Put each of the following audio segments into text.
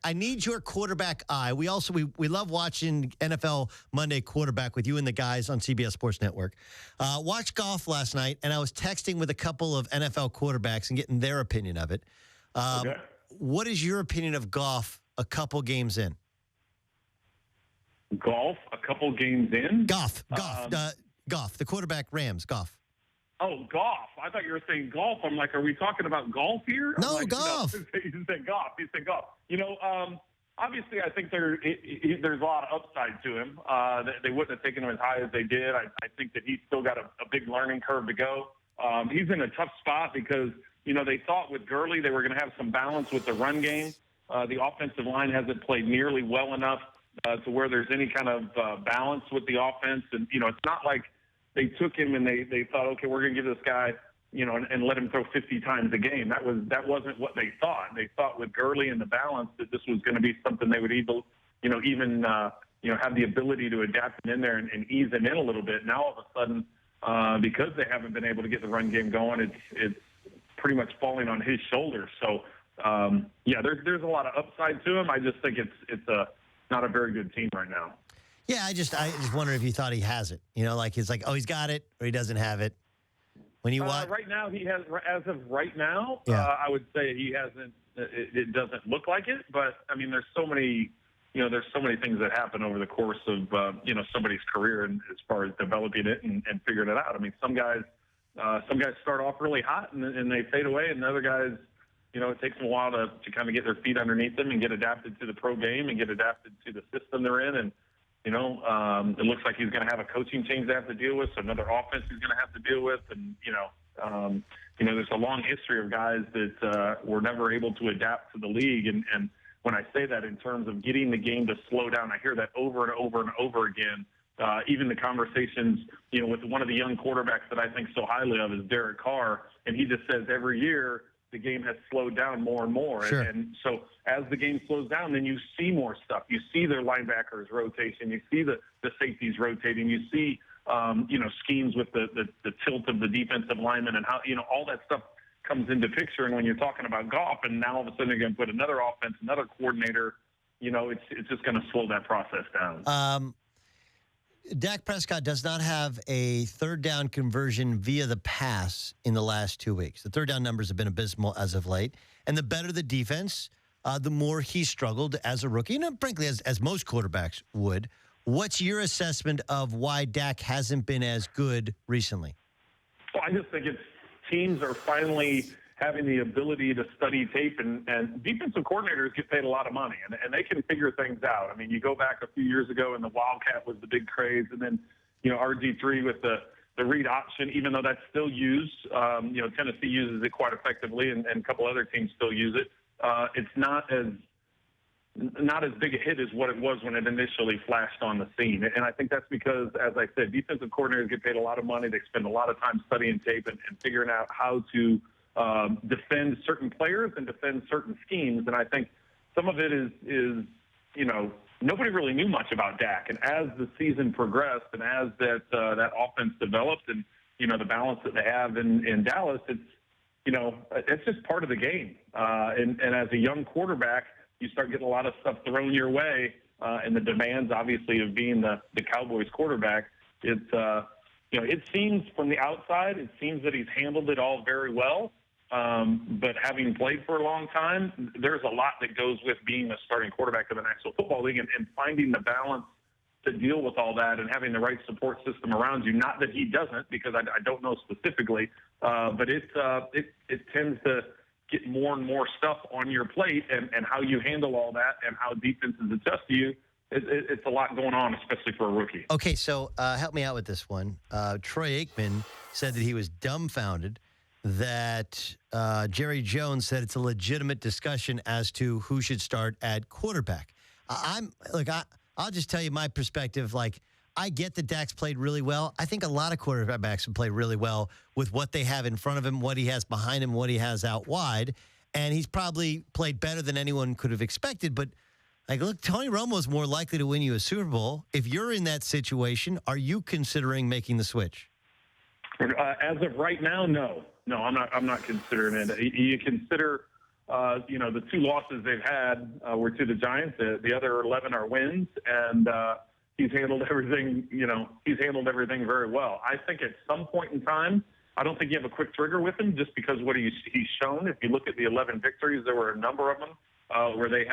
I need your quarterback eye. We love watching NFL Monday Quarterback with you and the guys on CBS Sports Network. Watched Goff last night, and I was texting with a couple of NFL quarterbacks and getting their opinion of it. Okay. What is your opinion of Goff a couple games in? Golf, a couple games in? Goff, the quarterback Rams, Goff. Oh, golf. I thought you were saying golf. I'm like, are we talking about golf here? No, like, golf. No, he said golf. He said golf. Obviously, I think there's a lot of upside to him. They wouldn't have taken him as high as they did. I think that he's still got a big learning curve to go. He's in a tough spot because, they thought with Gurley they were going to have some balance with the run game. The offensive line hasn't played nearly well enough to where there's any kind of balance with the offense. And, it's not like they took him and they thought, okay, we're going to give this guy, and let him throw 50 times a game. That wasn't what they thought. They thought with Gurley and the balance that this was going to be something they would even have the ability to adapt him in there and ease him in a little bit. Now, all of a sudden, because they haven't been able to get the run game going, it's pretty much falling on his shoulders. So, there's a lot of upside to him. I just think it's not a very good team right now. Yeah, I just wonder if you thought he has it. He's like, oh, he's got it, or he doesn't have it. When you watch, right now, he has. As of right now, yeah. I would say he hasn't. It doesn't look like it, but I mean, there's so many things that happen over the course of somebody's career, and as far as developing it and figuring it out. I mean, some guys start off really hot and they fade away, and other guys, it takes them a while to kind of get their feet underneath them and get adapted to the pro game and get adapted to the system they're in. And it looks like he's going to have a coaching change to have to deal with, so another offense he's going to have to deal with. And, there's a long history of guys that were never able to adapt to the league. And when I say that in terms of getting the game to slow down, I hear that over and over and over again. Even the conversations, with one of the young quarterbacks that I think so highly of is Derek Carr, and he just says every year the game has slowed down more and more. Sure. And so as the game slows down, then you see more stuff. You see their linebackers rotation. You see the safeties rotating. You see, schemes with the tilt of the defensive lineman and how, all that stuff comes into picture. And when you're talking about Goff and now all of a sudden they're going to put another offense, another coordinator, it's just going to slow that process down. Dak Prescott does not have a third down conversion via the pass in the last 2 weeks. The third down numbers have been abysmal as of late. And the better the defense, the more he struggled as a rookie. Frankly, as most quarterbacks would. What's your assessment of why Dak hasn't been as good recently? Well, I just think teams are finally having the ability to study tape, and defensive coordinators get paid a lot of money, and they can figure things out. I mean, you go back a few years ago, and the Wildcat was the big craze, and then, RG3 with the read option, even though that's still used. Tennessee uses it quite effectively, and a couple other teams still use it. It's not as big a hit as what it was when it initially flashed on the scene. And I think that's because, as I said, defensive coordinators get paid a lot of money. They spend a lot of time studying tape and figuring out how to defend certain players and defend certain schemes. And I think some of it is nobody really knew much about Dak. And as the season progressed and as that offense developed and, the balance that they have in Dallas, it's just part of the game. And as a young quarterback, you start getting a lot of stuff thrown your way, and the demands, obviously, of being the Cowboys quarterback. It seems from the outside, it seems that he's handled it all very well. But having played for a long time, there's a lot that goes with being a starting quarterback of an actual football league and finding the balance to deal with all that and having the right support system around you. Not that he doesn't, because I don't know specifically, but it tends to get more and more stuff on your plate, and how you handle all that and how defenses adjust to you. It's a lot going on, especially for a rookie. Okay, so help me out with this one. Troy Aikman said that he was dumbfounded that Jerry Jones said it's a legitimate discussion as to who should start at quarterback. I'll just tell you my perspective. I get that Dak's played really well. I think a lot of quarterbacks have played really well with what they have in front of him, what he has behind him, what he has out wide. And he's probably played better than anyone could have expected. But, look, Tony Romo is more likely to win you a Super Bowl. If you're in that situation, are you considering making the switch? As of right now, no. No, I'm not considering it. You consider The 2 losses they've had were to the Giants. The other 11 are wins, and he's handled everything. He's handled everything very well. I think at some point in time, I don't think you have a quick trigger with him just because what he's shown. If you look at the 11 victories, there were a number of them where he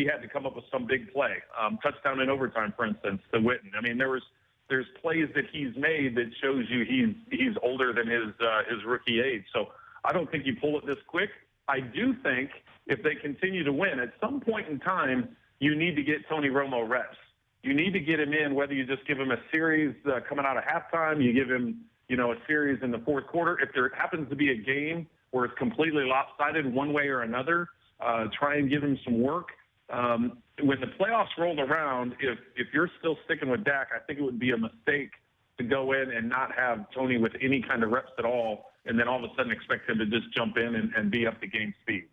had to come up with some big play, touchdown in overtime, for instance, to Witten. I mean, there's plays that he's made that shows you he's older than his rookie age. So I don't think you pull it this quick. I do think if they continue to win, at some point in time, you need to get Tony Romo reps. You need to get him in, whether you just give him a series coming out of halftime, you give him a series in the fourth quarter. If there happens to be a game where it's completely lopsided one way or another, try and give him some work. When the playoffs rolled around, if you're still sticking with Dak, I think it would be a mistake to go in and not have Tony with any kind of reps at all, and then all of a sudden expect him to just jump in and be up to game speed.